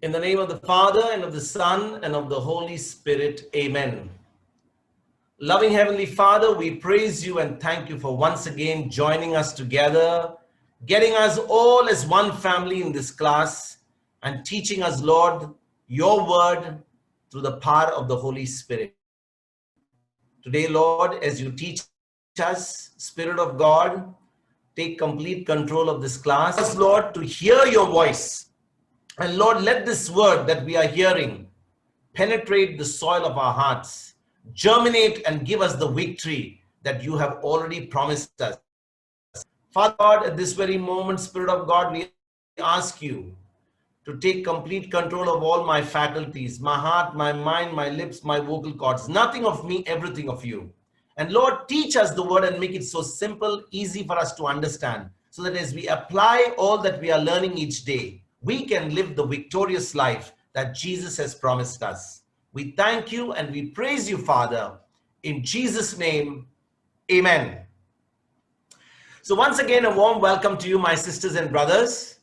In the name of the Father, and of the Son, and of the Holy Spirit. Amen. Loving Heavenly Father, we praise you and thank you for once again joining us together, getting us all as one family in this class, and teaching us, Lord, your word through the power of the Holy Spirit. Today, Lord, as you teach us, Spirit of God, take complete control of this class, Lord, to hear your voice. And Lord, let this word that we are hearing penetrate the soil of our hearts, germinate and give us the victory that you have already promised us. Father God, at this very moment, Spirit of God, we ask you to take complete control of all my faculties, my heart, my mind, my lips, my vocal cords. Nothing of me, everything of you. And Lord, teach us the word and make it so simple, easy for us to understand, so that as we apply all that we are learning each day, we can live the victorious life that Jesus has promised us. We thank you and we praise you, Father. In Jesus' name, amen. So once again, a warm welcome to you, my sisters and brothers.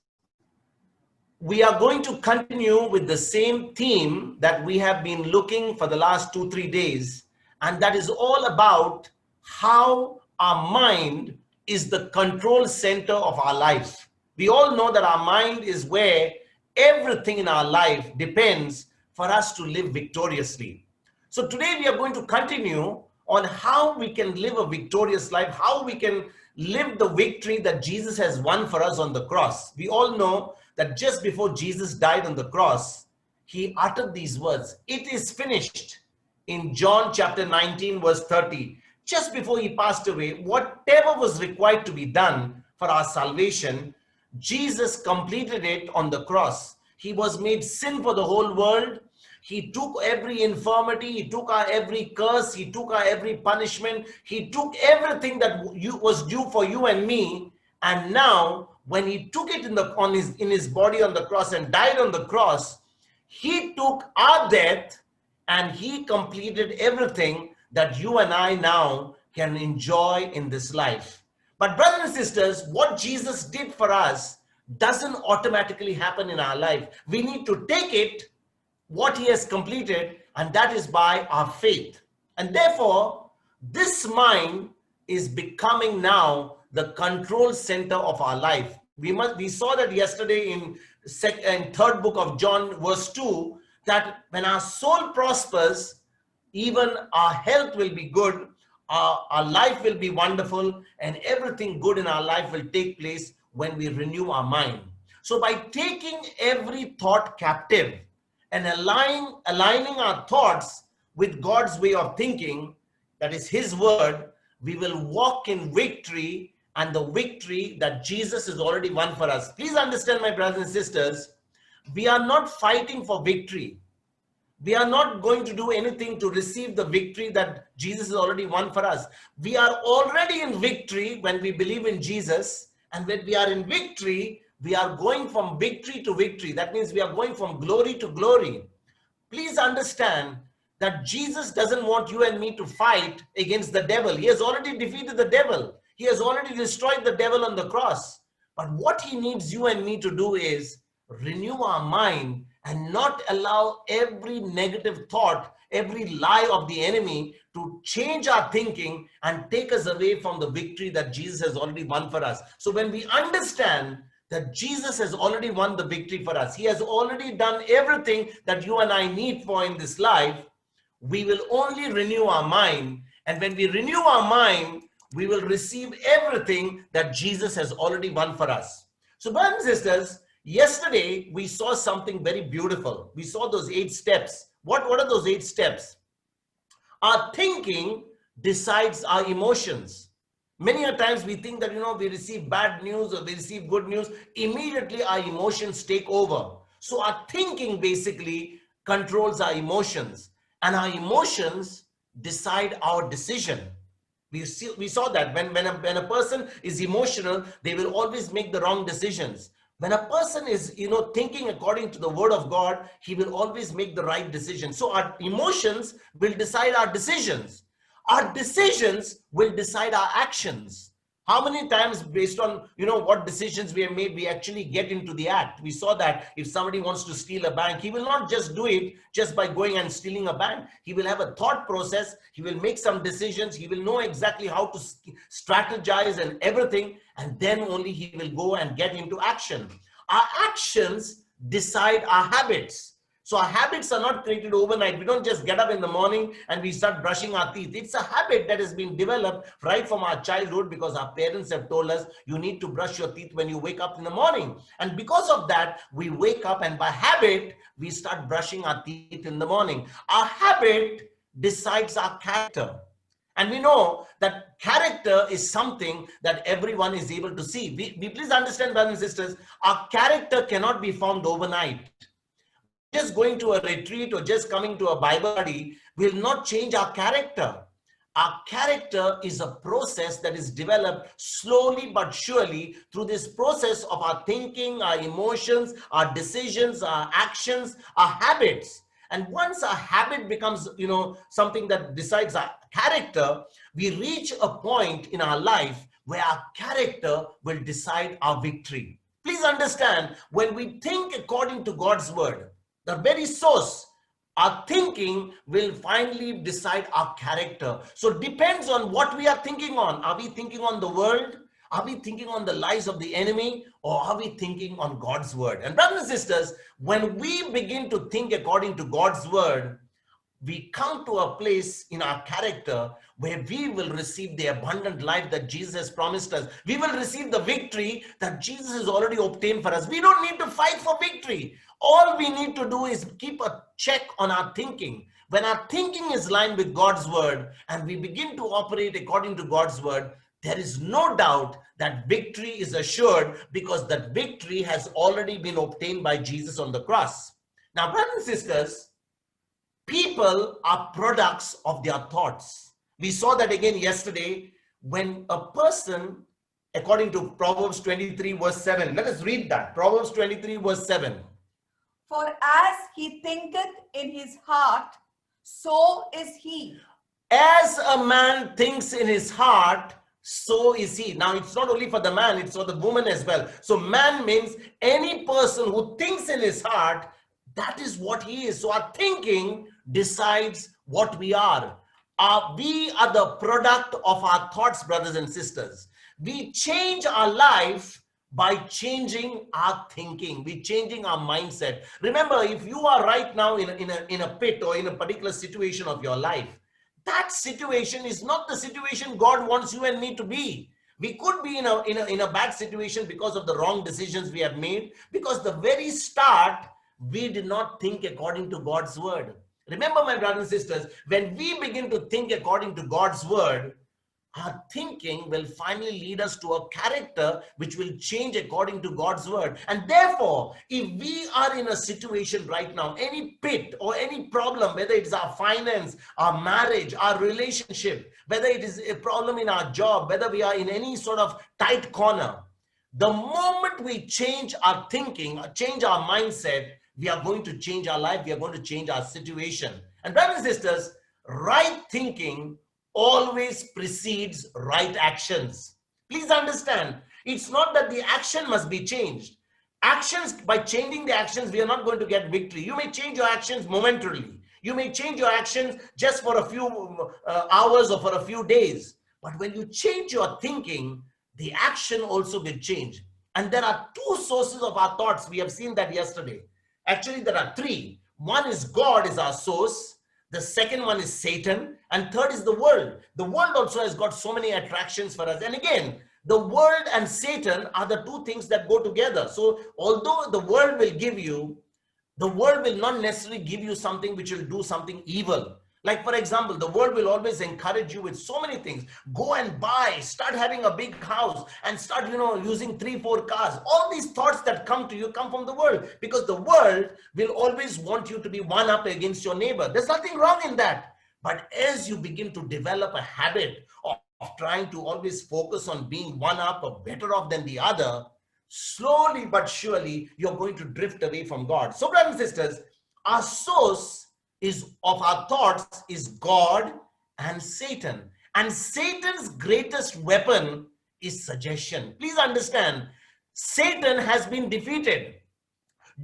We are going to continue with the same theme that we have been looking for the last 2-3 days, and that is all about how our mind is the control center of our life. We all know that our mind is where everything in our life depends for us to live victoriously. So today we are going to continue on how we can live a victorious life, how we can live the victory that Jesus has won for us on the cross. We all know that just before Jesus died on the cross, he uttered these words, "It is finished," in John chapter 19, verse 30. Just before he passed away, whatever was required to be done for our salvation, Jesus completed it on the cross. He was made sin for the whole world. He took every infirmity, he took our every curse, he took our every punishment, he took everything that was due for you and me. And now, when he took it in his body on the cross and died on the cross, he took our death and he completed everything that you and I now can enjoy in this life. But brothers and sisters, what Jesus did for us doesn't automatically happen in our life. We need to take it, what he has completed, and that is by our faith. And therefore, this mind is becoming now the control center of our life. We saw that yesterday in third book of John, verse 2, that when our soul prospers, even our health will be good, our life will be wonderful, and everything good in our life will take place when we renew our mind. So by taking every thought captive and aligning our thoughts with God's way of thinking, that is his word, we will walk in victory, and the victory that Jesus has already won for us. Please understand, my brothers and sisters, we are not fighting for victory. We are not going to do anything to receive the victory that Jesus has already won for us. We are already in victory when we believe in Jesus, and when we are in victory, we are going from victory to victory. That means we are going from glory to glory. Please understand that Jesus doesn't want you and me to fight against the devil. He has already defeated the devil. He has already destroyed the devil on the cross. But what he needs you and me to do is renew our mind and not allow every negative thought, every lie of the enemy to change our thinking and take us away from the victory that Jesus has already won for us. So when we understand that Jesus has already won the victory for us, he has already done everything that you and I need for in this life, we will only renew our mind. And when we renew our mind, we will receive everything that Jesus has already won for us. So brothers and sisters, yesterday we saw something very beautiful. We saw those 8 steps. What are those 8 steps? Our thinking decides our emotions. Many a times we think that, we receive bad news or we receive good news, immediately our emotions take over. So our thinking basically controls our emotions, and our emotions decide our decision. We saw that when a person is emotional, they will always make the wrong decisions. When a person is, thinking according to the word of God, he will always make the right decision. So our emotions will decide our decisions. Our decisions will decide our actions. How many times, based on what decisions we have made, we actually get into the act? We saw that if somebody wants to steal a bank, he will not just do it just by going and stealing a bank. He will have a thought process. He will make some decisions. He will know exactly how to strategize and everything, and then only he will go and get into action. Our actions decide our habits. So our habits are not created overnight. We don't just get up in the morning and we start brushing our teeth. It's a habit that has been developed right from our childhood, because our parents have told us you need to brush your teeth when you wake up in the morning. And because of that, we wake up and by habit, we start brushing our teeth in the morning. Our habit decides our character. And we know that character is something that everyone is able to see. We please understand, brothers and sisters, our character cannot be formed overnight. Just going to a retreat or just coming to a Bible study will not change our character. Our character is a process that is developed slowly but surely through this process of our thinking, our emotions, our decisions, our actions, our habits. And once our habit becomes, something that decides our character, we reach a point in our life where our character will decide our victory. Please understand, when we think according to God's word, the very source, our thinking will finally decide our character. So it depends on what we are thinking on. Are we thinking on the world? Are we thinking on the lies of the enemy? Or are we thinking on God's word? And brothers and sisters, when we begin to think according to God's word, we come to a place in our character where we will receive the abundant life that Jesus has promised us. We will receive the victory that Jesus has already obtained for us. We don't need to fight for victory. All we need to do is keep a check on our thinking. When our thinking is lined with God's word and we begin to operate according to God's word, there is no doubt that victory is assured, because that victory has already been obtained by Jesus on the cross. Now, brothers and sisters, people are products of their thoughts. We saw that again yesterday when a person, according to Proverbs 23 verse 7, let us read that. Proverbs 23 verse 7. For as he thinketh in his heart, so is he. As a man thinks in his heart, so is he. Now, it's not only for the man, it's for the woman as well. So man means any person who thinks in his heart, that is what he is. So our thinking decides what we are. We are the product of our thoughts, brothers and sisters. We change our life by changing our thinking, we changing our mindset. Remember, if you are right now in a pit or in a particular situation of your life, that situation is not the situation God wants you and me to be. We could be in a bad situation because of the wrong decisions we have made, because the very start we did not think according to God's word. Remember, my brothers and sisters, when we begin to think according to God's word, our thinking will finally lead us to a character which will change according to God's word. And therefore, if we are in a situation right now, any pit or any problem, whether it's our finance, our marriage, our relationship, whether it is a problem in our job, whether we are in any sort of tight corner, the moment we change our thinking, change our mindset, we are going to change our life, we are going to change our situation. And brothers and sisters, right thinking always precedes right actions. Please understand, it's not that the action must be changed. Actions, by changing the actions, we are not going to get victory. You may change your actions momentarily. You may change your actions just for a few hours or for a few days. But when you change your thinking, the action also will change. And there are two sources of our thoughts. We have seen that yesterday. Actually, there are three. One is God is our source. The second one is Satan. And third is the world. The world also has got so many attractions for us. And again, the world and Satan are the two things that go together. So although the world will give you, the world will not necessarily give you something which will do something evil. Like, for example, the world will always encourage you with so many things. Go and buy, start having a big house and start, using 3-4 cars. All these thoughts that come to you come from the world, because the world will always want you to be one up against your neighbor. There's nothing wrong in that. But as you begin to develop a habit of trying to always focus on being one up or better off than the other, slowly but surely, you're going to drift away from God. So, brothers and sisters, our source of our thoughts is God and Satan. And Satan's greatest weapon is suggestion. Please understand, Satan has been defeated.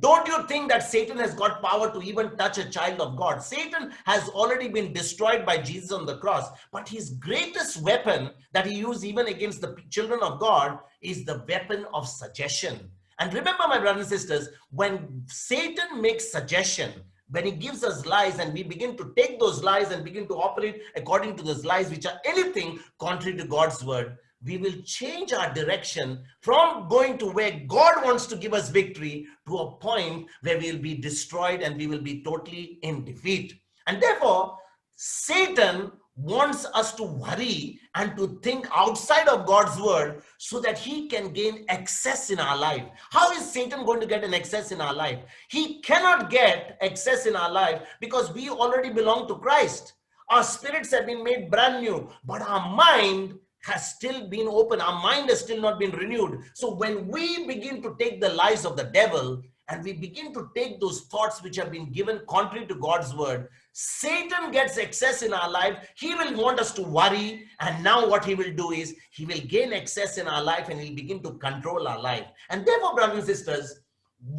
Don't you think that Satan has got power to even touch a child of God? Satan has already been destroyed by Jesus on the cross. But his greatest weapon that he used even against the children of God is the weapon of suggestion. And remember, my brothers and sisters, when Satan makes suggestion, when he gives us lies and we begin to take those lies and begin to operate according to those lies, which are anything contrary to God's word, we will change our direction from going to where God wants to give us victory to a point where we'll be destroyed and we will be totally in defeat. And therefore, Satan wants us to worry and to think outside of God's word so that he can gain access in our life. How is Satan going to get an access in our life? He cannot get access in our life because we already belong to Christ. Our spirits have been made brand new, but our mind has still been open. Our mind has still not been renewed. So when we begin to take the lies of the devil and we begin to take those thoughts which have been given contrary to God's word, Satan gets access in our life. He will want us to worry. And now what he will do is he will gain access in our life and he'll begin to control our life. And therefore, brothers and sisters,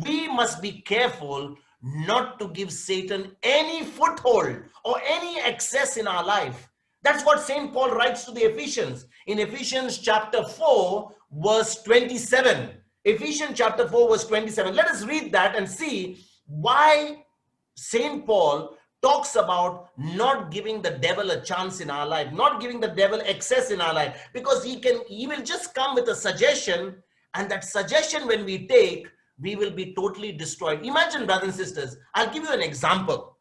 we must be careful not to give Satan any foothold or any access in our life. That's what St. Paul writes to the Ephesians in Ephesians chapter 4, verse 27. Ephesians chapter 4, verse 27. Let us read that and see why St. Paul talks about not giving the devil a chance in our life, not giving the devil access in our life, because he will just come with a suggestion, and that suggestion when we take, we will be totally destroyed. Imagine, brothers and sisters, I'll give you an example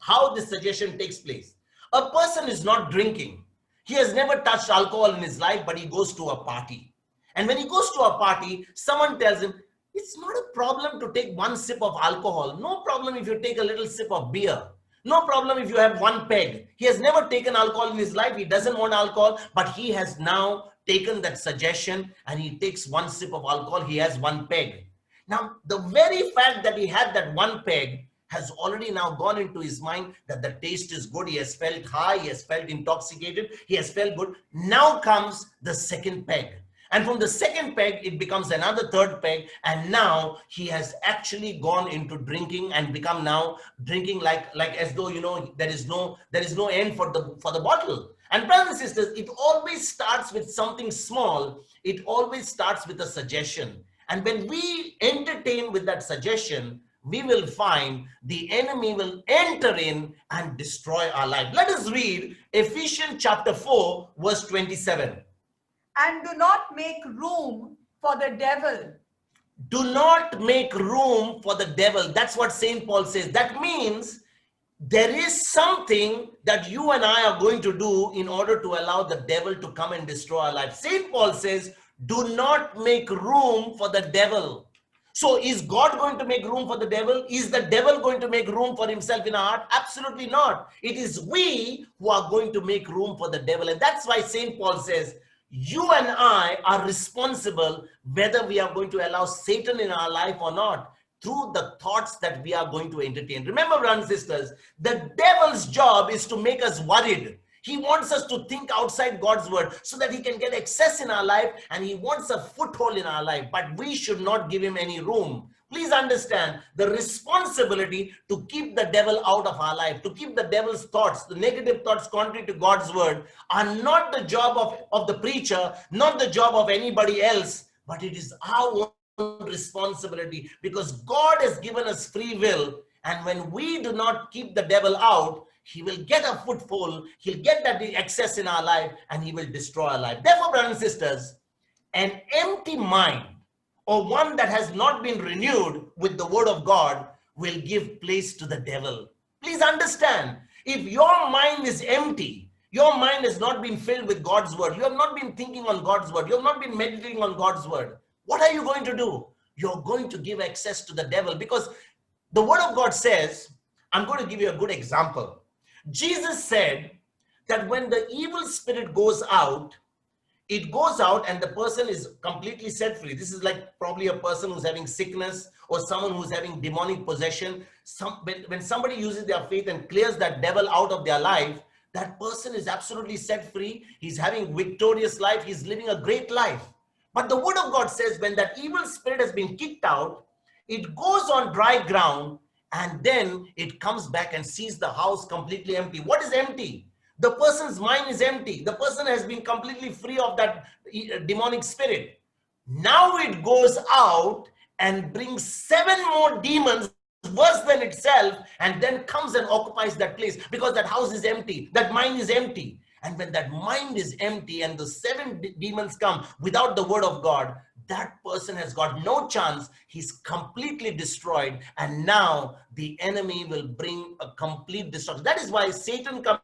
how this suggestion takes place. A person is not drinking. He has never touched alcohol in his life, but he goes to a party. And when he goes to a party, someone tells him, it's not a problem to take one sip of alcohol. No problem if you take a little sip of beer. No problem if you have one peg. He has never taken alcohol in his life. He doesn't want alcohol, but he has now taken that suggestion and he takes one sip of alcohol. He has one peg. Now, the very fact that he had that one peg has already now gone into his mind that the taste is good. He has felt high. He has felt intoxicated. He has felt good. Now comes the second peg. And from the second peg, it becomes another third peg. And now he has actually gone into drinking and become now drinking like as though, there is no end for the bottle. And brothers and sisters, it always starts with something small. It always starts with a suggestion. And when we entertain with that suggestion, we will find the enemy will enter in and destroy our life. Let us read Ephesians chapter 4, verse 27. And do not make room for the devil. Do not make room for the devil. That's what St. Paul says. That means there is something that you and I are going to do in order to allow the devil to come and destroy our life. St. Paul says, do not make room for the devil. So is God going to make room for the devil? Is the devil going to make room for himself in our heart? Absolutely not. It is we who are going to make room for the devil. And that's why St. Paul says, you and I are responsible whether we are going to allow Satan in our life or not through the thoughts that we are going to entertain. Remember, brothers and sisters, the devil's job is to make us worried. He wants us to think outside God's word so that he can get access in our life, and he wants a foothold in our life, but we should not give him any room. Please understand the responsibility to keep the devil out of our life, to keep the devil's thoughts, the negative thoughts contrary to God's word, are not the job of the preacher, not the job of anybody else, but it is our own responsibility, because God has given us free will, and when we do not keep the devil out, he will get a foothold, he'll get that access in our life, and he will destroy our life. Therefore, brothers and sisters, an empty mind, or one that has not been renewed with the word of God, will give place to the devil. Please understand, if your mind is empty, your mind has not been filled with God's word, you have not been thinking on God's word, you have not been meditating on God's word, what are you going to do? You're going to give access to the devil, because the word of God says, I'm going to give you a good example. Jesus said that when the evil spirit goes out, it goes out and the person is completely set free. This is like probably a person who's having sickness or someone who's having demonic possession. When somebody uses their faith and clears that devil out of their life, that person is absolutely set free. He's having victorious life. He's living a great life. But the word of God says when that evil spirit has been kicked out, it goes on dry ground and then it comes back and sees the house completely empty. What is empty? The person's mind is empty. The person has been completely free of that demonic spirit. Now it goes out and brings 7 more demons worse than itself, and then comes and occupies that place because that house is empty, that mind is empty. And when that mind is empty and the 7 demons come without the word of God, that person has got no chance. He's completely destroyed, and now the enemy will bring a complete destruction. That is why Satan comes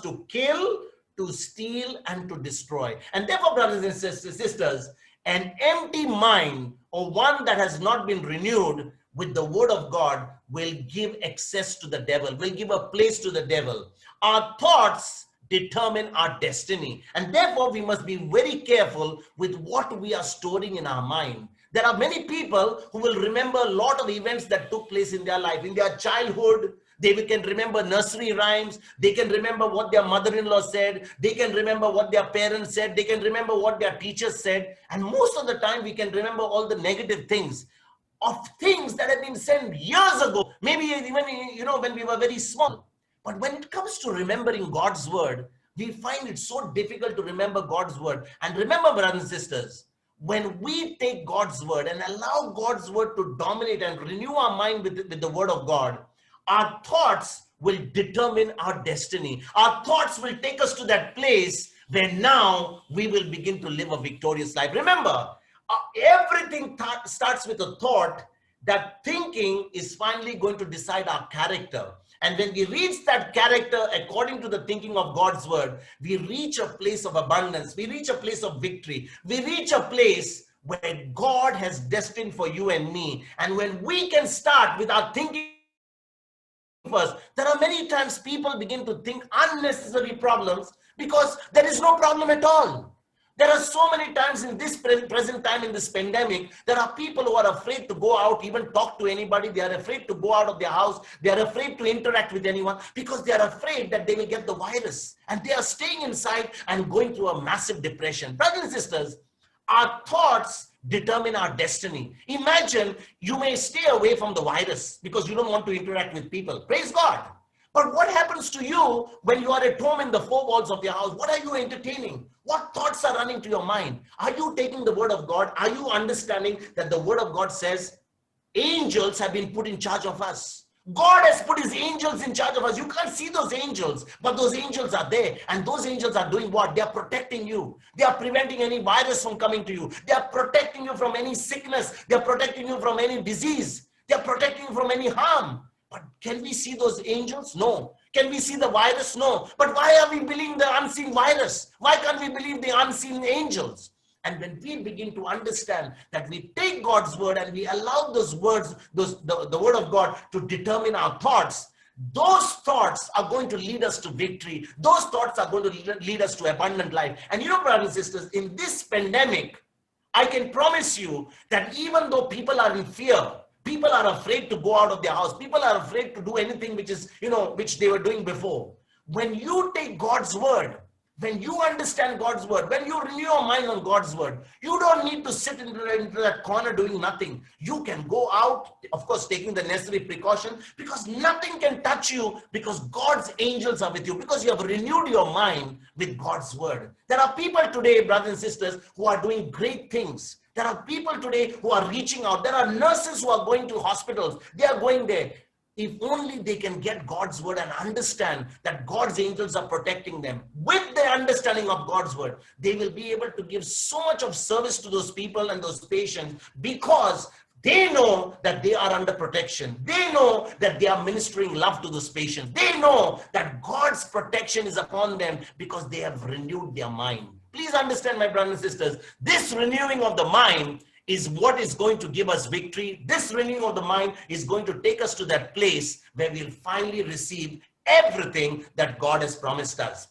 to kill, to steal, and to destroy. And therefore, brothers and sisters, an empty mind, or one that has not been renewed with the word of God, will give access to the devil, will give a place to the devil. Our thoughts determine our destiny, and therefore we must be very careful with what we are storing in our mind. There are many people who will remember a lot of events that took place in their life, in their childhood. They can remember nursery rhymes. They can remember what their mother-in-law said. They can remember what their parents said. They can remember what their teachers said. And most of the time, we can remember all the negative things of things that have been said years ago. Maybe even, when we were very small. But when it comes to remembering God's word, we find it so difficult to remember God's word. And remember, brothers and sisters, when we take God's word and allow God's word to dominate and renew our mind with the word of God, our thoughts will determine our destiny. Our thoughts will take us to that place where now we will begin to live a victorious life. Remember, everything starts with a thought. That thinking is finally going to decide our character. And when we reach that character according to the thinking of God's word, we reach a place of abundance. We reach a place of victory. We reach a place where God has destined for you and me. And when we can start with our thinking first, there are many times people begin to think unnecessary problems because there is no problem at all. There are so many times in this present time, in this pandemic, there are people who are afraid to go out, even talk to anybody. They are afraid to go out of their house. They are afraid to interact with anyone because they are afraid that they will get the virus. And they are staying inside and going through a massive depression. Brothers and sisters, our thoughts determine our destiny. Imagine you may stay away from the virus because you don't want to interact with people. Praise God. But what happens to you when you are at home in the 4 walls of your house? What are you entertaining? What thoughts are running to your mind? Are you taking the word of God? Are you understanding that the word of God says angels have been put in charge of us? God has put his angels in charge of us. You can't see those angels, but those angels are there. And those angels are doing what? They are protecting you. They are preventing any virus from coming to you. They are protecting you from any sickness. They are protecting you from any disease. They are protecting you from any harm. But can we see those angels? No. Can we see the virus? No. But why are we believing the unseen virus? Why can't we believe the unseen angels? And when we begin to understand that we take God's word and we allow those words, the word of God to determine our thoughts, those thoughts are going to lead us to victory. Those thoughts are going to lead us to abundant life. And brothers and sisters, in this pandemic, I can promise you that even though people are in fear, people are afraid to go out of their house, people are afraid to do anything which they were doing before. When you take God's word, when you understand God's word, when you renew your mind on God's word, you don't need to sit into that corner doing nothing. You can go out, of course, taking the necessary precaution, because nothing can touch you, because God's angels are with you, because you have renewed your mind with God's word. There are people today, brothers and sisters, who are doing great things. There are people today who are reaching out. There are nurses who are going to hospitals. They are going there. If only they can get God's word and understand that God's angels are protecting them. With their understanding of God's word, they will be able to give so much of service to those people and those patients, because they know that they are under protection. They know that they are ministering love to those patients. They know that God's protection is upon them because they have renewed their mind. Please understand, my brothers and sisters, this renewing of the mind is what is going to give us victory. This renewing of the mind is going to take us to that place where we'll finally receive everything that God has promised us.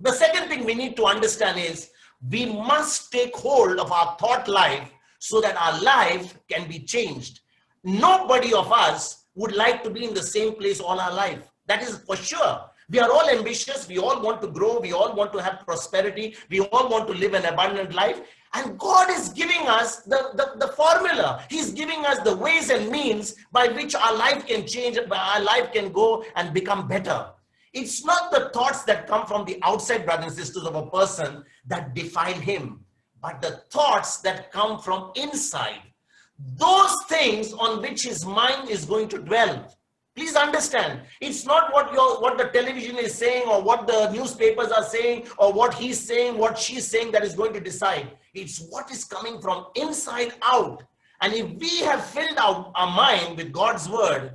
The second thing we need to understand is we must take hold of our thought life so that our life can be changed. Nobody of us would like to be in the same place all our life. That is for sure. We are all ambitious. We all want to grow. We all want to have prosperity. We all want to live an abundant life. And God is giving us the formula. He's giving us the ways and means by which our life can change, our life can go and become better. It's not the thoughts that come from the outside, brothers and sisters, of a person that define him, but the thoughts that come from inside. Those things on which his mind is going to dwell. Please understand, it's not what the television is saying or what the newspapers are saying or what he's saying, what she's saying that is going to decide. It's what is coming from inside out. And if we have filled our mind with God's word,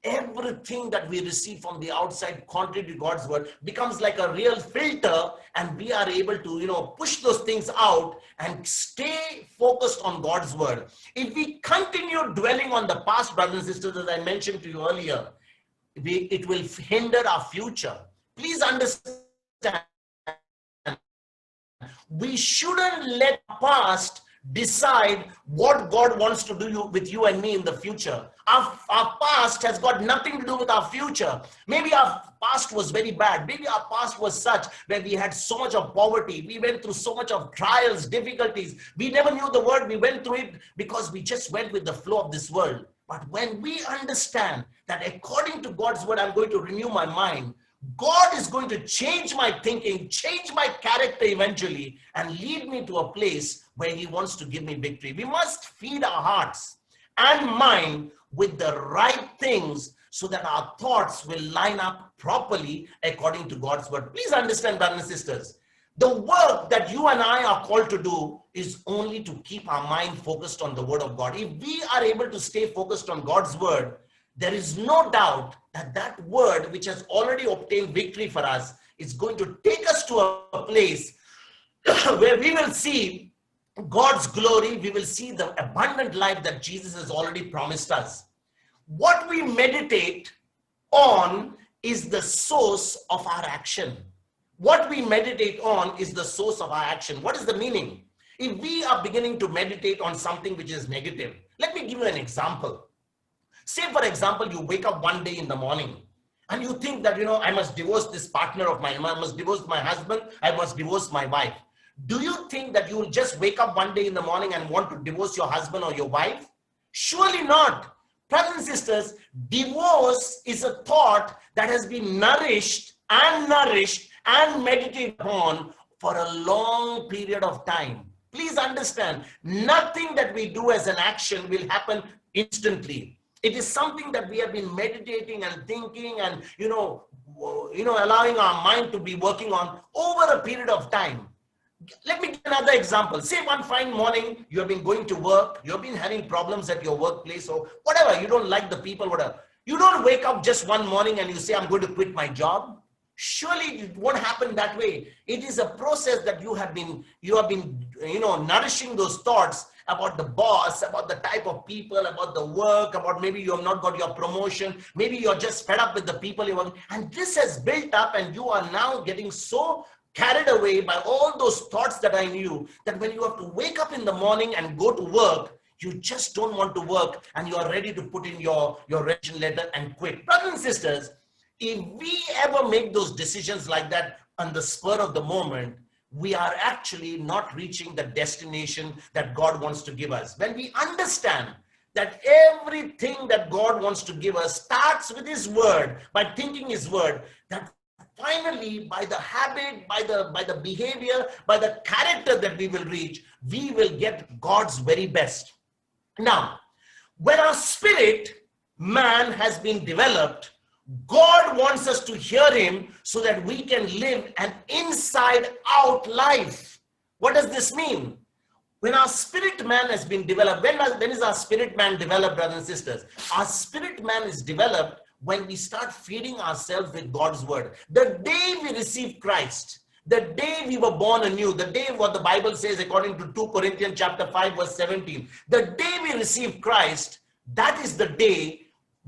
everything that we receive from the outside contrary to God's word becomes like a real filter, and we are able to push those things out and stay focused on God's word. If we continue dwelling on the past, brothers and sisters, as I mentioned to you earlier, it will hinder our future. Please understand, we shouldn't let past decide what God wants to do with you and me in the future. Our past has got nothing to do with our future. Maybe our past was very bad. Maybe our past was such where we had so much of poverty. We went through so much of trials, difficulties. We never knew the word. We went through it because we just went with the flow of this world. But when we understand that according to God's word, I'm going to renew my mind, God is going to change my thinking, change my character eventually, and lead me to a place where he wants to give me victory. We must feed our hearts and mind with the right things so that our thoughts will line up properly according to God's word. Please understand, brothers and sisters, the work that you and I are called to do is only to keep our mind focused on the word of God. If we are able to stay focused on God's word, there is no doubt that that word, which has already obtained victory for us, is going to take us to a place where we will see God's glory. We will see the abundant life that Jesus has already promised us. What we meditate on is the source of our action. What we meditate on is the source of our action. What is the meaning? If we are beginning to meditate on something which is negative, let me give you an example. Say, for example, you wake up one day in the morning and you think that, I must divorce this partner of mine. I must divorce my husband. I must divorce my wife. Do you think that you will just wake up one day in the morning and want to divorce your husband or your wife? Surely not. Brothers and sisters, divorce is a thought that has been nourished and meditated on for a long period of time. Please understand, nothing that we do as an action will happen instantly. It is something that we have been meditating and thinking and, allowing our mind to be working on over a period of time. Let me give another example. Say one fine morning, you have been going to work, you have been having problems at your workplace or whatever, you don't like the people, whatever. You don't wake up just one morning and you say, I'm going to quit my job. Surely it won't happen that way. It is a process that you have been nourishing those thoughts about the boss, about the type of people, about the work, about maybe you have not got your promotion, maybe you're just fed up with the people you want, and this has built up and you are now getting so carried away by all those thoughts that I knew that when you have to wake up in the morning and go to work, you just don't want to work and you are ready to put in your resignation letter and quit. Brothers and sisters, if we ever make those decisions like that on the spur of the moment, we are actually not reaching the destination that God wants to give us. When we understand that everything that God wants to give us starts with his word, by thinking his word, that finally by the habit, by the behavior, by the character that we will reach, we will get God's very best. Now, when our spirit man has been developed, God wants us to hear him so that we can live an inside out life. What does this mean? When our spirit man has been developed, when is our spirit man developed, brothers and sisters? Our spirit man is developed when we start feeding ourselves with God's word. The day we receive Christ, the day we were born anew, the day what the Bible says according to 2 Corinthians chapter 5 verse 17, the day we receive Christ, that is the day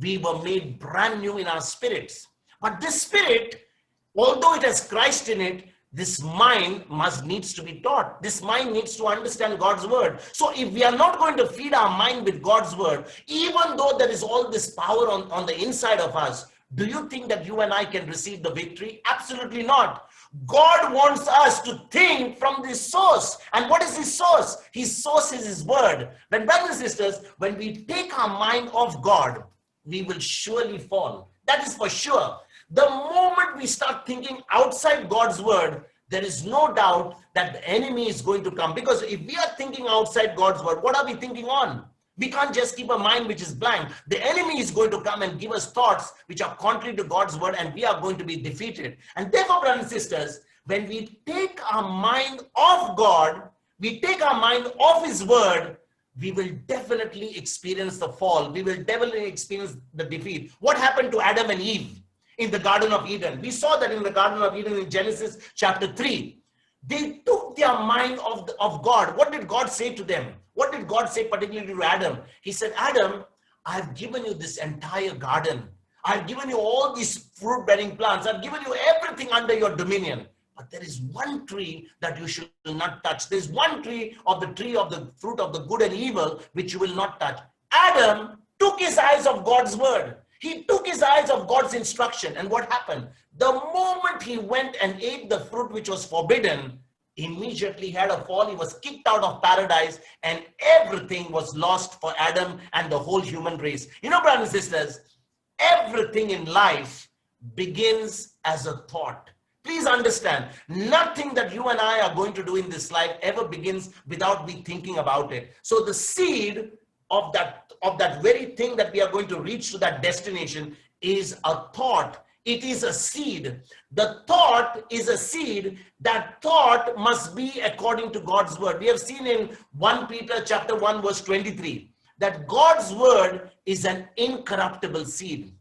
we were made brand new in our spirits. But this spirit, although it has Christ in it, this mind needs to be taught. This mind needs to understand God's word. So if we are not going to feed our mind with God's word, even though there is all this power on the inside of us, Do you think that you and I can receive the victory? Absolutely not. God wants us to think from this source. And what is his source? His source is his word. When, brothers and sisters, when we take our mind off God, we will surely fall. That is for sure. The moment we start thinking outside God's word, there is no doubt that the enemy is going to come. Because if we are thinking outside God's word, what are we thinking on? We can't just keep a mind which is blank. The enemy is going to come and give us thoughts which are contrary to God's word, and we are going to be defeated. And therefore, brothers and sisters, when we take our mind off God, we take our mind off his word, we will definitely experience the fall. We will definitely experience the defeat. What happened to Adam and Eve in the Garden of Eden? We saw that in the Garden of Eden in Genesis chapter 3. They took their mind of God. What did God say to them? What did God say particularly to Adam? He said, Adam, I've given you this entire garden. I've given you all these fruit-bearing plants. I've given you everything under your dominion. But there is one tree that you should not touch. There's one tree of the fruit of the good and evil, which you will not touch. Adam took his eyes off God's word. He took his eyes off God's instruction. And what happened? The moment he went and ate the fruit which was forbidden, immediately had a fall. He was kicked out of paradise, and everything was lost for Adam and the whole human race. You know, brothers and sisters, everything in life begins as a thought. Please understand, nothing that you and I are going to do in this life ever begins without me thinking about it. So the seed of that very thing that we are going to reach to that destination is a thought. It is a seed. The thought is a seed. That thought must be according to God's word. We have seen in 1 Peter chapter 1 verse 23 that God's word is an incorruptible seed.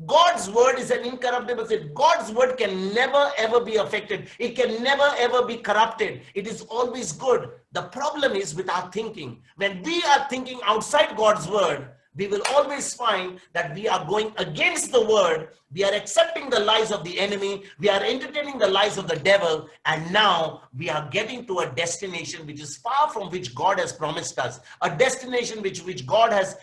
God's word is an incorruptible seed. God's word can never ever be affected. It can never ever be corrupted. It is always good. The problem is with our thinking. When we are thinking outside God's word, we will always find that we are going against the word. We are accepting the lies of the enemy. We are entertaining the lies of the devil. And now we are getting to a destination which is far from which God has promised us. A destination which God has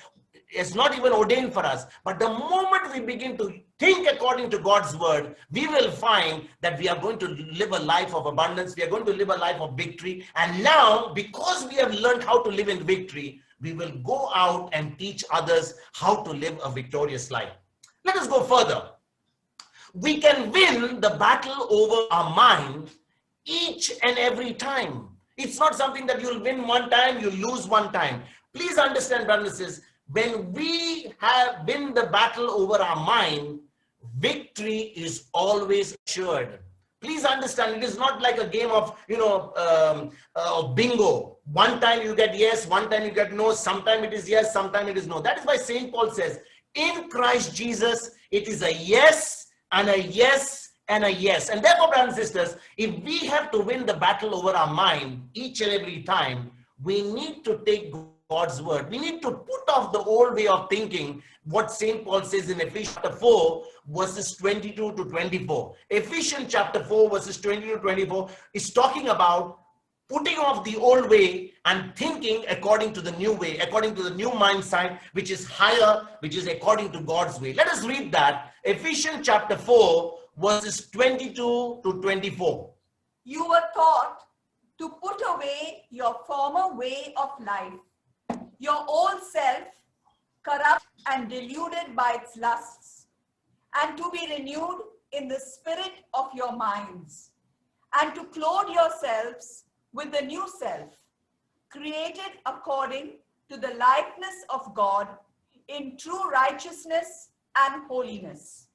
not even ordained for us. But the moment we begin to think according to God's word, we will find that we are going to live a life of abundance. We are going to live a life of victory. And now, because we have learned how to live in victory, we will go out and teach others how to live a victorious life. Let us go further. We can win the battle over our mind each and every time. It's not something that you'll win one time, you lose one time. Please understand, brothers and sisters, when we have win the battle over our mind, victory is always assured. Please understand, it is not like a game of, bingo. One time you get yes, one time you get no, sometime it is yes, sometime it is no. That is why St. Paul says, in Christ Jesus, it is a yes and a yes and a yes. And therefore, brothers and sisters, if we have to win the battle over our mind each and every time, we need to take God's word. We need to put off the old way of thinking, what St. Paul says in Ephesians chapter 4, verses 22 to 24. Ephesians chapter 4, verses 22 to 24 is talking about putting off the old way and thinking according to the new way, according to the new mindset, which is higher, which is according to God's way. Let us read that. Ephesians chapter 4, verses 22 to 24. You were taught to put away your former way of life, your old self, corrupt and deluded by its lusts, and to be renewed in the spirit of your minds, and to clothe yourselves with the new self, created according to the likeness of God in true righteousness and holiness.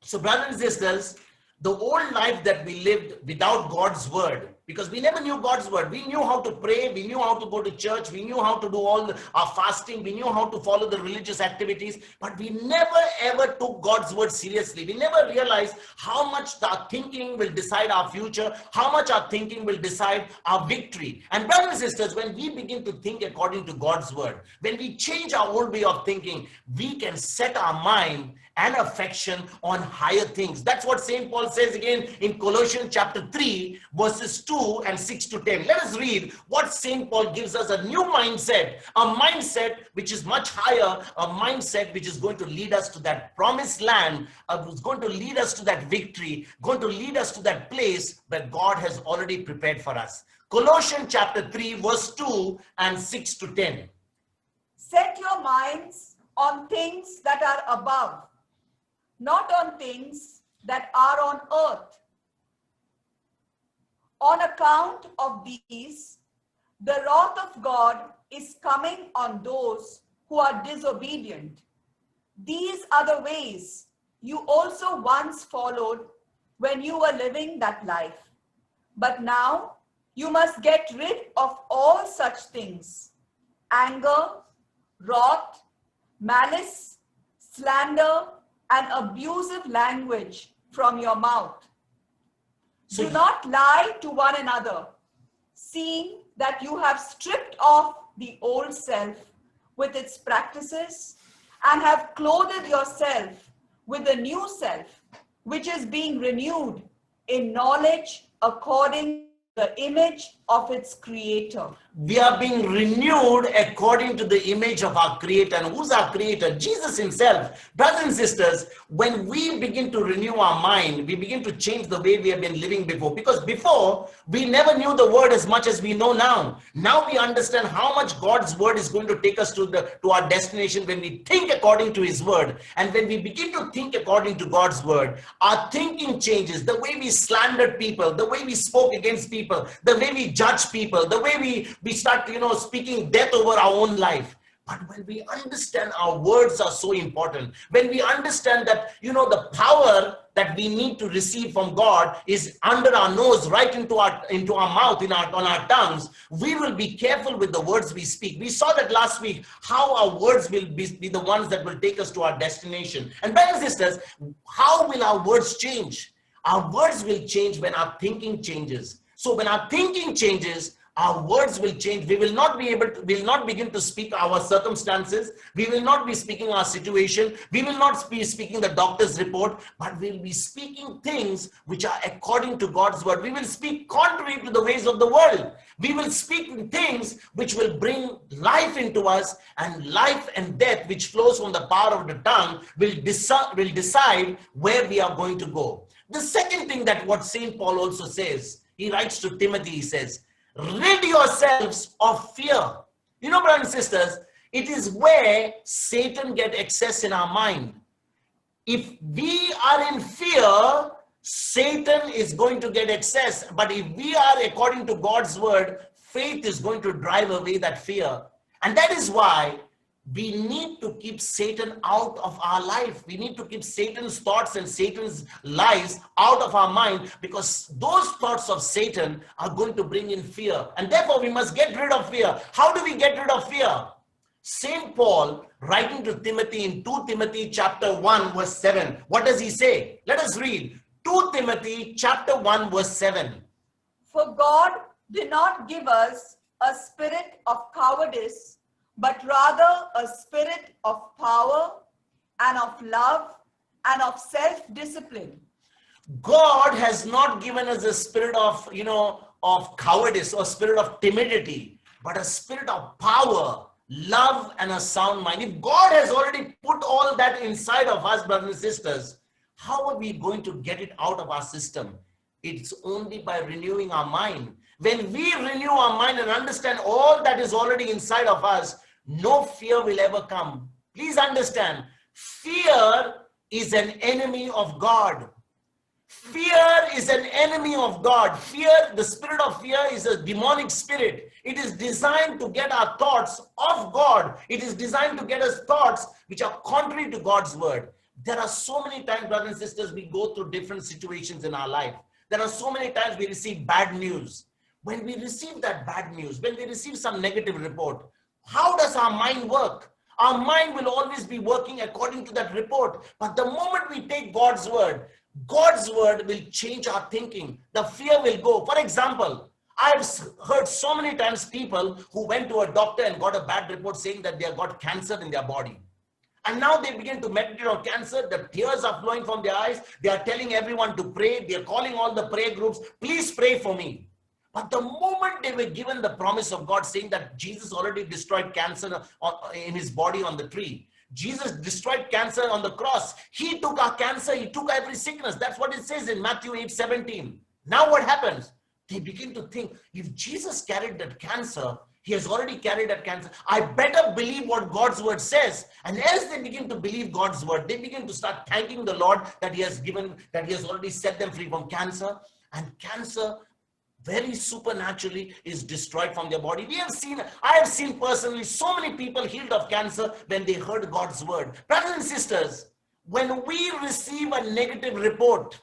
So, brothers and sisters, the old life that we lived without God's word, because we never knew God's word. We knew how to pray, we knew how to go to church, we knew how to do all our fasting, we knew how to follow the religious activities, but we never ever took God's word seriously. We never realized how much our thinking will decide our future, how much our thinking will decide our victory. And brothers and sisters, when we begin to think according to God's word, when we change our old way of thinking, we can set our mind and affection on higher things. That's what St. Paul says again in Colossians chapter 3, verses 2 2 and 6 to 10. Let us read what St. Paul gives us, a new mindset, a mindset which is much higher, a mindset which is going to lead us to that promised land, is going to lead us to that victory, going to lead us to that place that God has already prepared for us. Colossians chapter 3 verse 2 and 6 to 10. Set your minds on things that are above, not on things that are on earth. On account of these, the wrath of God is coming on those who are disobedient. These are the ways you also once followed when you were living that life. But now you must get rid of all such things: anger, wrath, malice, slander, and abusive language from your mouth. Do not lie to one another, seeing that you have stripped off the old self with its practices and have clothed yourself with the new self, which is being renewed in knowledge according to the image of its creator. We are being renewed according to the image of our creator. And who's our creator? Jesus himself. Brothers and sisters, when we begin to renew our mind, we begin to change the way we have been living before. Because before, we never knew the word as much as we know now. Now we understand how much God's word is going to take us to our destination when we think according to his word. And when we begin to think according to God's word, our thinking changes. The way we slandered people, the way we spoke against people, the way we judge people, the way we start, speaking death over our own life. But when we understand our words are so important, when we understand that, the power that we need to receive from God is under our nose, right into our mouth, on our tongues, we will be careful with the words we speak. We saw that last week, how our words will be the ones that will take us to our destination. And brothers and sisters, how will our words change? Our words will change when our thinking changes. So when our thinking changes, our words will change. We will not begin to speak our circumstances. We will not be speaking our situation. We will not be speaking the doctor's report, but we'll be speaking things which are according to God's word. We will speak contrary to the ways of the world. We will speak things which will bring life into us, and life and death, which flows from the power of the tongue, will decide where we are going to go. The second thing that what St. Paul also says, he writes to Timothy, he says, rid yourselves of fear. Brothers and sisters, it is where Satan gets access in our mind. If we are in fear, Satan is going to get access. But if we are according to God's word, faith is going to drive away that fear. And that is why we need to keep Satan out of our life. We need to keep Satan's thoughts and Satan's lies out of our mind, because those thoughts of Satan are going to bring in fear. And therefore, we must get rid of fear. How do we get rid of fear? St. Paul, writing to Timothy in 2 Timothy chapter 1 verse 7, what does he say? Let us read 2 Timothy chapter 1 verse 7. For God did not give us a spirit of cowardice, but rather a spirit of power and of love and of self-discipline. God has not given us a spirit of, of cowardice or spirit of timidity, but a spirit of power, love, and a sound mind. If God has already put all that inside of us, brothers and sisters, how are we going to get it out of our system? It's only by renewing our mind. When we renew our mind and understand all that is already inside of us, no fear will ever come. Please understand, fear is an enemy of God. Fear is an enemy of God. Fear, the spirit of fear, is a demonic spirit. It is designed to get our thoughts off God. It is designed to get us thoughts which are contrary to God's word. There are so many times, brothers and sisters, we go through different situations in our life. There are so many times we receive bad news. When we receive that bad news, when we receive some negative report, how does our mind work? Our mind will always be working according to that report. But the moment we take God's word will change our thinking. The fear will go. For example, I've heard so many times people who went to a doctor and got a bad report saying that they have got cancer in their body. And now they begin to meditate on cancer. The tears are flowing from their eyes. They are telling everyone to pray. They are calling all the prayer groups, please pray for me. But the moment they were given the promise of God saying that Jesus already destroyed cancer in his body on the tree, Jesus destroyed cancer on the cross. He took our cancer. He took every sickness. That's what it says in Matthew 8:17. Now what happens? They begin to think, if Jesus carried that cancer, he has already carried that cancer. I better believe what God's word says. And as they begin to believe God's word, they begin to start thanking the Lord that he has given, that he has already set them free from cancer. And cancer very supernaturally is destroyed from their body. I have seen personally so many people healed of cancer when they heard God's word. Brothers and sisters, when we receive a negative report,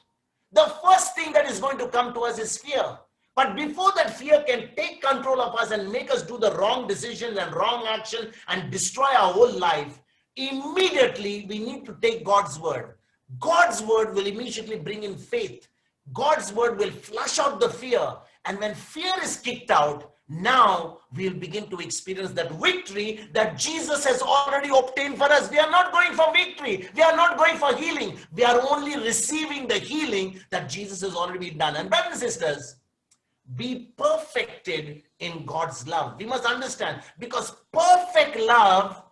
the first thing that is going to come to us is fear. But before that fear can take control of us and make us do the wrong decisions and wrong action and destroy our whole life, immediately we need to take God's word. God's word will immediately bring in faith. God's word will flush out the fear. And when fear is kicked out, now we'll begin to experience that victory that Jesus has already obtained for us. We are not going for victory. We are not going for healing. We are only receiving the healing that Jesus has already done. And brothers and sisters, be perfected in God's love. We must understand, because perfect love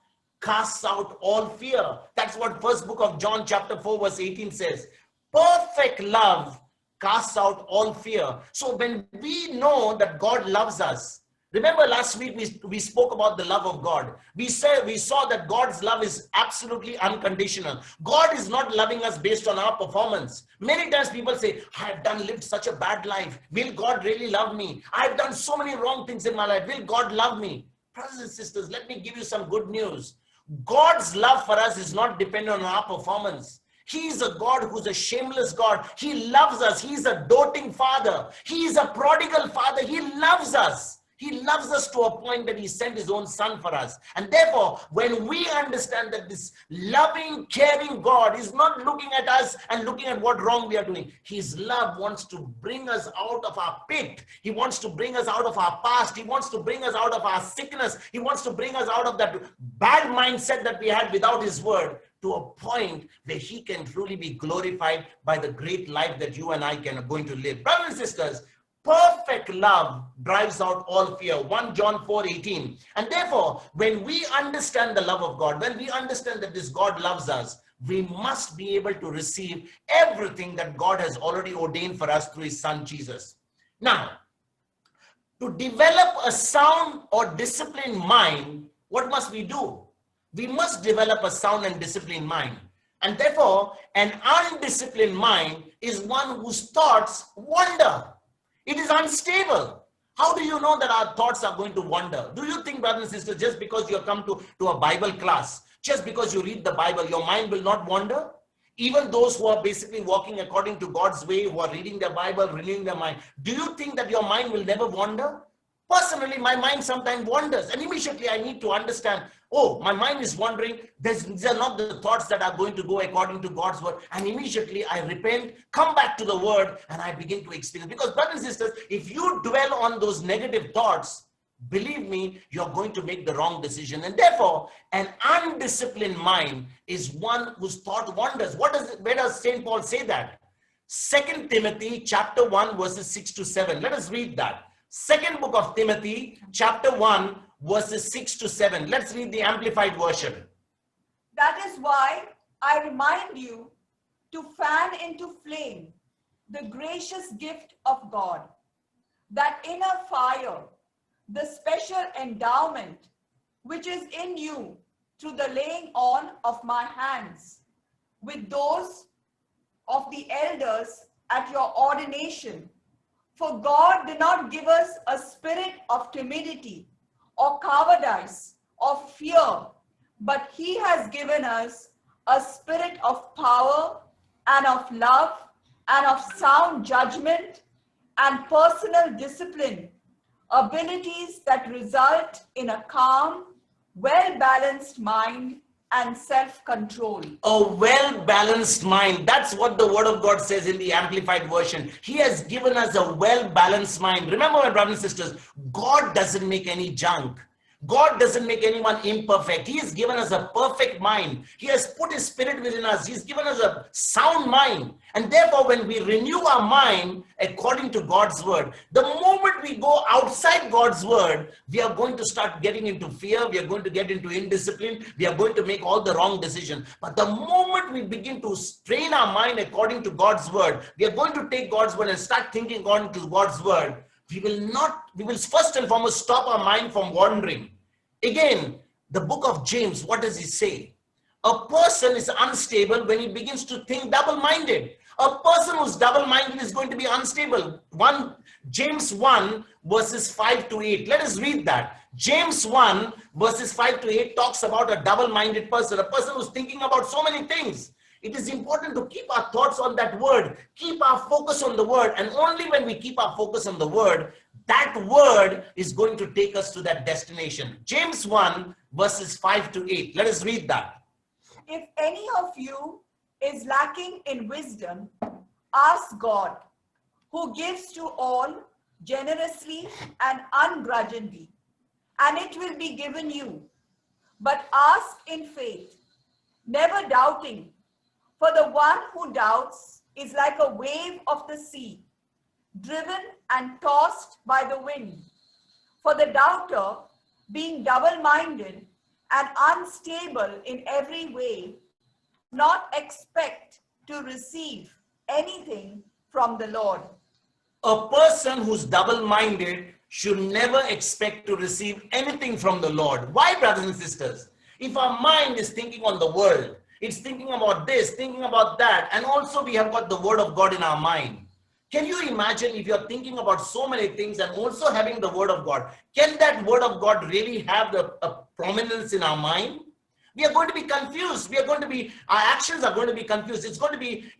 casts out all fear. That's what first book of John chapter 4 verse 18 says. Perfect love casts out all fear. So when we know that God loves us, remember last week we spoke about the love of God. We saw that God's love is absolutely unconditional. God is not loving us based on our performance. Many times people say, I have lived such a bad life. Will God really love me? I've done so many wrong things in my life. Will God love me? Brothers and sisters, let me give you some good news. God's love for us is not dependent on our performance. He is a God who's a shameless God. He loves us. He's a doting father. He is a prodigal father. He loves us. He loves us to a point that he sent his own son for us. And therefore, when we understand that this loving, caring God is not looking at us and looking at what wrong we are doing. His love wants to bring us out of our pit. He wants to bring us out of our past. He wants to bring us out of our sickness. He wants to bring us out of that bad mindset that we had without his word, to a point where he can truly be glorified by the great life that you and I are going to live. Brothers and sisters, perfect love drives out all fear. 1 John 4:18. And therefore, when we understand the love of God, when we understand that this God loves us, we must be able to receive everything that God has already ordained for us through his son Jesus. Now, to develop a sound or disciplined mind, what must we do? We must develop a sound and disciplined mind. And therefore, an undisciplined mind is one whose thoughts wander. It is unstable. How do you know that our thoughts are going to wander? Do you think, brothers and sisters, just because you have come to a Bible class, just because you read the Bible, your mind will not wander? Even those who are basically walking according to God's way, who are reading their Bible, renewing their mind, do you think that your mind will never wander? Personally, my mind sometimes wanders, and immediately I need to understand, oh, my mind is wandering. These are not the thoughts that are going to go according to God's word. And immediately I repent, come back to the word, and I begin to experience. Because brothers and sisters, if you dwell on those negative thoughts, believe me, you're going to make the wrong decision. And therefore, an undisciplined mind is one whose thought wanders. Where does St. Paul say that? 2 Timothy chapter 1 verses 6 to 7. Let us read that. Second book of Timothy, chapter 1, verses 6 to 7. Let's read the Amplified Version. That is why I remind you to fan into flame the gracious gift of God, that inner fire, the special endowment which is in you through the laying on of my hands, with those of the elders at your ordination. For God did not give us a spirit of timidity or cowardice or fear, but he has given us a spirit of power and of love and of sound judgment and personal discipline, abilities that result in a calm, well-balanced mind and self-control. A well-balanced mind. That's what the word of God says in the Amplified Version. He has given us a well-balanced mind. Remember, my brothers and sisters, God doesn't make any junk. God doesn't make anyone imperfect. He has given us a perfect mind. He has put his spirit within us. He's given us a sound mind. And therefore, when we renew our mind according to God's word, the moment we go outside God's word, we are going to start getting into fear. We are going to get into indiscipline. We are going to make all the wrong decisions. But the moment we begin to train our mind according to God's word, we are going to take God's word and start thinking according to God's word. We will first and foremost stop our mind from wandering. Again, the book of James, what does he say? A person is unstable when he begins to think double-minded. A person who's double-minded is going to be unstable. James 1 verses 5 to 8. Let us read that. James 1 verses 5 to 8 talks about a double-minded person, a person who's thinking about so many things. It is important to keep our thoughts on that word, keep our focus on the word, and only when we keep our focus on the word, that word is going to take us to that destination. James 1 verses 5 to 8. Let us read that. If any of you is lacking in wisdom, ask God, who gives to all generously and ungrudgingly, and it will be given you. But ask in faith, never doubting. For the one who doubts is like a wave of the sea, driven and tossed by the wind. For the doubter, being double-minded and unstable in every way, not expect to receive anything from the Lord. A person who's double-minded should never expect to receive anything from the Lord. Why, brothers and sisters? If our mind is thinking on the world, it's thinking about this, thinking about that, and also we have got the word of God in our mind. Can you imagine if you're thinking about so many things and also having the word of God? Can that word of God really have a prominence in our mind? We are going to be confused. Our actions are going to be confused. It's going to be,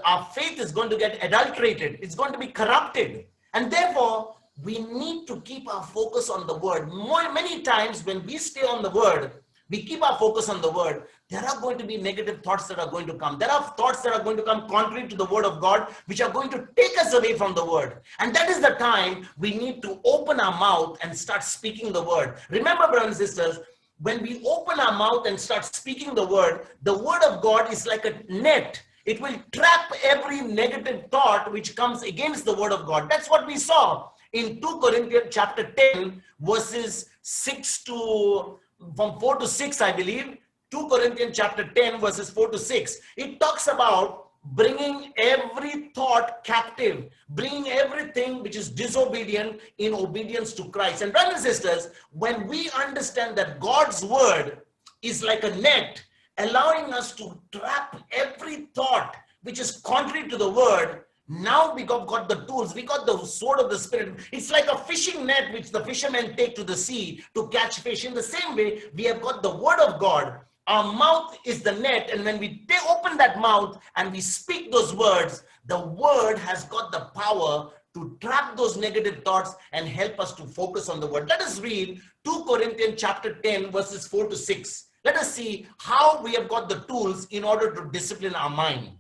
our faith is going to get adulterated. It's going to be corrupted. And therefore, we need to keep our focus on the word. Many times when we stay on the word, we keep our focus on the word, there are going to be negative thoughts that are going to come. There are thoughts that are going to come contrary to the word of God, which are going to take us away from the word. And that is the time we need to open our mouth and start speaking the word. Remember, brothers and sisters, when we open our mouth and start speaking the word of God is like a net. It will trap every negative thought which comes against the word of God. That's what we saw in 2 Corinthians chapter 10, verses 4 to 6, I believe. 2 Corinthians chapter 10, verses 4 to 6. It talks about bringing every thought captive, bringing everything which is disobedient in obedience to Christ. And brothers and sisters, when we understand that God's word is like a net, allowing us to trap every thought which is contrary to the word, now we got the tools, we got the sword of the Spirit. It's like a fishing net which the fishermen take to the sea to catch fish. In the same way, we have got the word of God. Our mouth is the net, and when we open that mouth and we speak those words, the word has got the power to trap those negative thoughts and help us to focus on the word. Let us read 2 Corinthians chapter 10, verses 4 to 6. Let us see how we have got the tools in order to discipline our mind.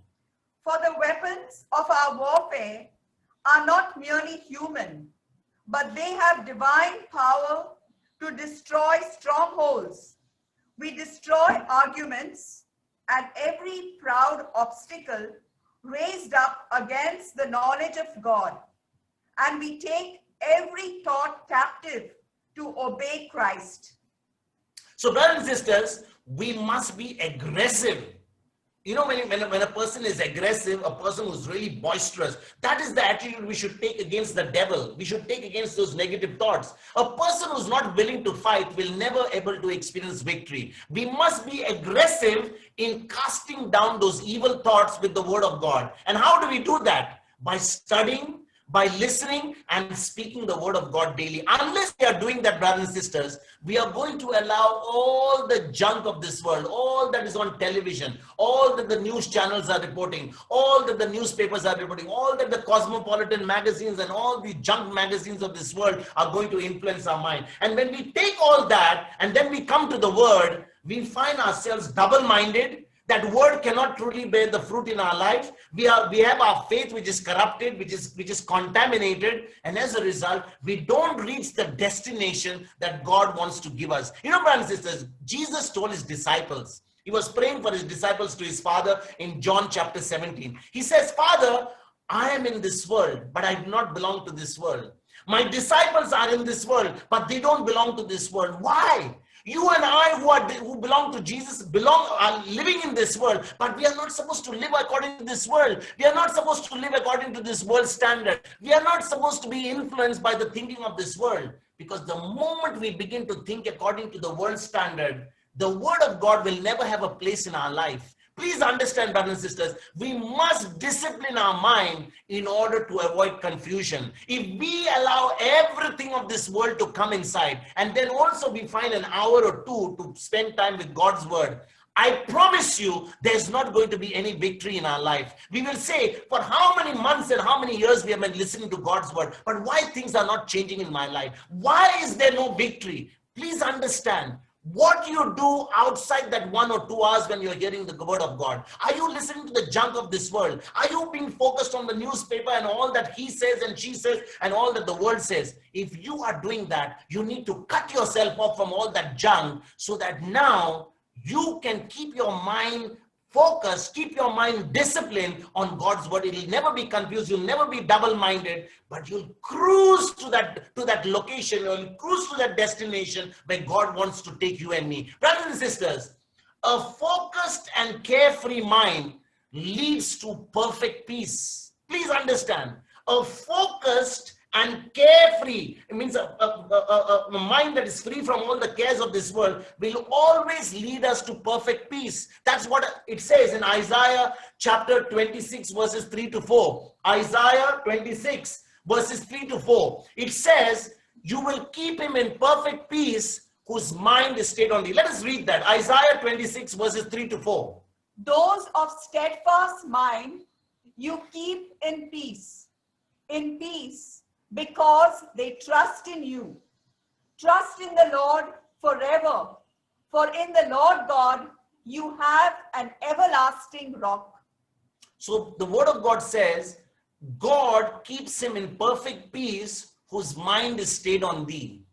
For the weapons of our warfare are not merely human, but they have divine power to destroy strongholds. We destroy arguments and every proud obstacle raised up against the knowledge of God, and we take every thought captive to obey Christ. So, brothers and sisters, we must be aggressive. You know, when a person is aggressive, a person who's really boisterous, that is the attitude we should take against the devil. We should take against those negative thoughts. A person who's not willing to fight will never able to experience victory. We must be aggressive in casting down those evil thoughts with the word of God. And how do we do that? By studying, by listening and speaking the word of God daily. Unless we are doing that, brothers and sisters, we are going to allow all the junk of this world, all that is on television, all that the news channels are reporting, all that the newspapers are reporting, all that the cosmopolitan magazines and all the junk magazines of this world are going to influence our mind. And when we take all that and then we come to the word, we find ourselves double-minded. that word cannot truly bear the fruit in our life. We have our faith which is corrupted, which is contaminated, and as a result, we don't reach the destination that God wants to give us. You know, brothers and sisters, Jesus told his disciples, he was praying for his disciples to his Father in John chapter 17. He says, Father, I am in this world, but I do not belong to this world. My disciples are in this world, but they don't belong to this world. Why? You and I who belong to Jesus are living in this world, but we are not supposed to live according to this world. We are not supposed to live according to this world standard. We are not supposed to be influenced by the thinking of this world, because the moment we begin to think according to the world standard, the word of God will never have a place in our life. Please understand, brothers and sisters, we must discipline our mind in order to avoid confusion. If we allow everything of this world to come inside, and then also we find an hour or two to spend time with God's word, I promise you, there's not going to be any victory in our life. We will say, for how many months and how many years we have been listening to God's word, but why things are not changing in my life? Why is there no victory? Please understand, what you do outside that 1 or 2 hours when you're hearing the word of God. Are you listening to the junk of this world? Are you being focused on the newspaper and all that he says and she says and all that the world says? If you are doing that, you need to cut yourself off from all that junk, so that now you can keep your mind focused, keep your mind disciplined on God's word. It will never be confused. You'll never be double-minded, but you'll cruise to that location. You'll cruise to that destination where God wants to take you and me. Brothers and sisters, a focused and carefree mind leads to perfect peace. Please understand, a focused and carefree, it means a mind that is free from all the cares of this world, will always lead us to perfect peace. That's what it says in Isaiah chapter 26 verses 3 to 4. Isaiah 26 verses 3 to 4. It says, you will keep him in perfect peace whose mind is stayed on thee. Let us read that. Isaiah 26 verses 3 to 4. Those of steadfast mind you keep in peace, because they trust in you. Trust in the Lord forever, for in the Lord God you have an everlasting rock. So the word of God says, God keeps him in perfect peace whose mind is stayed on thee.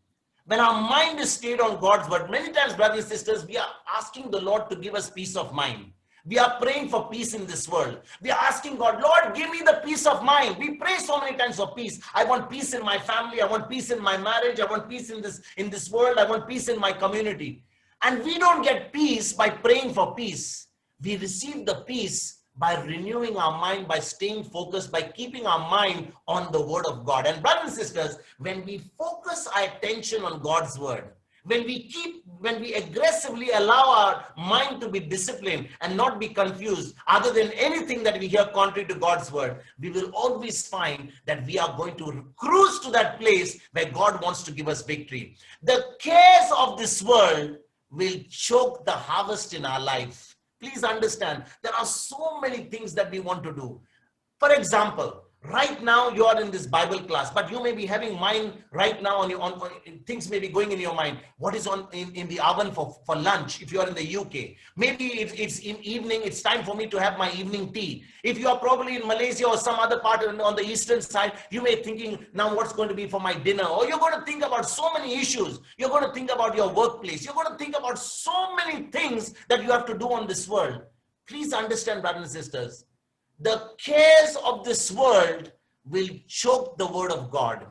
When our mind is stayed on God's word, many times, brothers and sisters, we are asking the Lord to give us peace of mind. We are praying for peace in this world. We are asking God, Lord, give me the peace of mind. We pray so many times for peace. I want peace in my family. I want peace in my marriage. I want peace in this world. I want peace in my community. And we don't get peace by praying for peace. We receive the peace by renewing our mind, by staying focused, by keeping our mind on the word of God. And brothers and sisters, when we focus our attention on God's word, when we aggressively allow our mind to be disciplined and not be confused other than anything that we hear contrary to God's word, we will always find that we are going to cruise to that place where God wants to give us victory. The cares of this world will choke the harvest in our life. Please understand, there are so many things that we want to do. For example, right now you are in this Bible class, but you may be having mind right now on things may be going in your mind. What is on in the oven for lunch if you are in the UK? Maybe it's in evening, it's time for me to have my evening tea. If you are probably in Malaysia or some other part on the eastern side, you may be thinking now what's going to be for my dinner, or you're going to think about so many issues. You're going to think about your workplace. You're going to think about so many things that you have to do on this world. Please understand, brothers and sisters, the cares of this world will choke the word of God.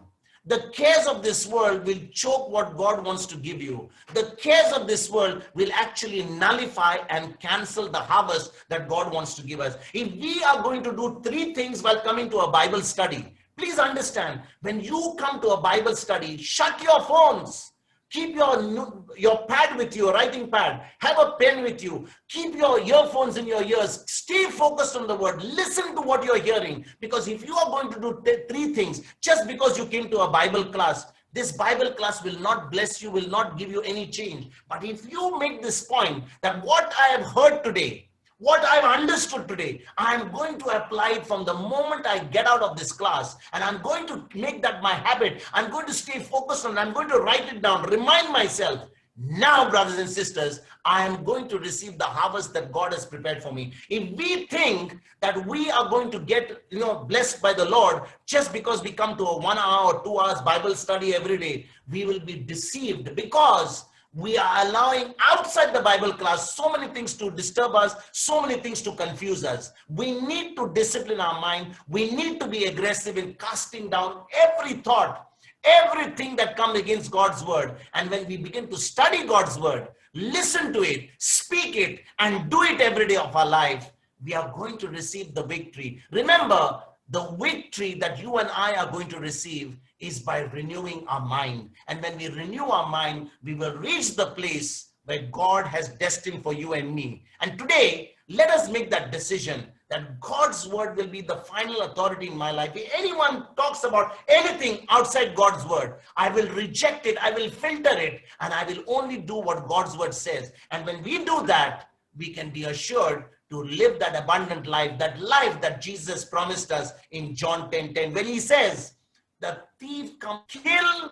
The cares of this world will choke what God wants to give you. The cares of this world will actually nullify and cancel the harvest that God wants to give us. If we are going to do 3 things while coming to a Bible study, please understand, when you come to a Bible study, shut your phones. Keep your pad with you, a writing pad. Have a pen with you. Keep your earphones in your ears. Stay focused on the word. Listen to what you're hearing. Because if you are going to do 3 things, just because you came to a Bible class, this Bible class will not bless you, will not give you any change. But if you make this point that what I have heard today, what I've understood today, I'm going to apply it from the moment I get out of this class, and I'm going to make that my habit. I'm going to stay focused on it. I'm going to write it down, remind myself. Now, brothers and sisters, I am going to receive the harvest that God has prepared for me. If we think that we are going to get, blessed by the Lord just because we come to a 1 hour or 2 hours Bible study every day, we will be deceived, because we are allowing outside the Bible class so many things to disturb us, so many things to confuse us. We need to discipline our mind. We need to be aggressive in casting down every thought, everything that comes against God's word. And when we begin to study God's word, listen to it, speak it, and do it every day of our life, we are going to receive the victory. Remember, the victory that you and I are going to receive is by renewing our mind. And when we renew our mind, we will reach the place where God has destined for you and me. And today, let us make that decision that God's word will be the final authority in my life. If anyone talks about anything outside God's word, I will reject it, I will filter it, and I will only do what God's word says. And when we do that, we can be assured to live that abundant life that Jesus promised us in John 10:10, when he says, the thief comes to kill,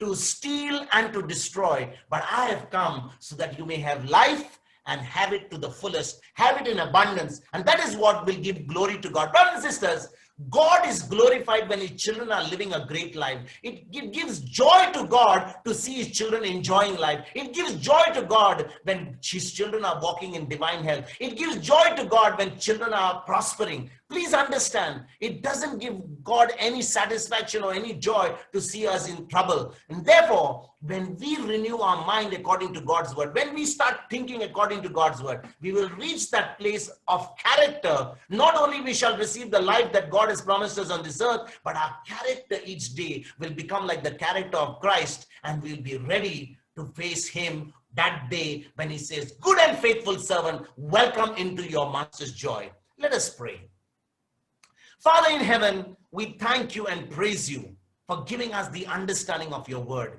to steal, and to destroy, but I have come so that you may have life and have it to the fullest, have it in abundance. And that is what will give glory to God. Brothers and sisters, God is glorified when his children are living a great life. It gives joy to God to see his children enjoying life. It gives joy to God when his children are walking in divine health. It gives joy to God when children are prospering. Please understand, it doesn't give God any satisfaction or any joy to see us in trouble. And therefore, when we renew our mind according to God's word, when we start thinking according to God's word, we will reach that place of character. Not only we shall receive the life that God has promised us on this earth, but our character each day will become like the character of Christ, and we'll be ready to face him that day when he says, good and faithful servant, welcome into your master's joy. Let us pray. Father in heaven, we thank you and praise you for giving us the understanding of your word.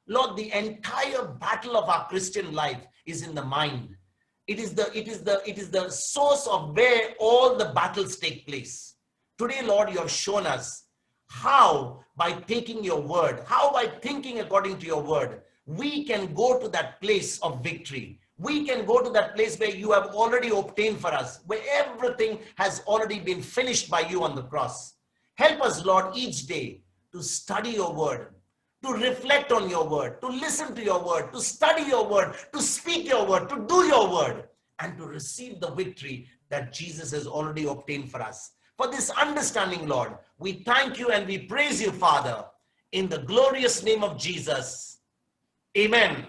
Lord, the entire battle of our Christian life is in the mind. It is the source of where all the battles take place. Today, Lord, you have shown us how, by taking your word, how by thinking according to your word, we can go to that place of victory. We can go to that place where you have already obtained for us, where everything has already been finished by you on the cross. Help us, Lord, each day to study your word, to reflect on your word, to listen to your word, to study your word, to speak your word, to do your word, and to receive the victory that Jesus has already obtained for us. For this understanding, Lord, we thank you and we praise you, Father, in the glorious name of Jesus. Amen.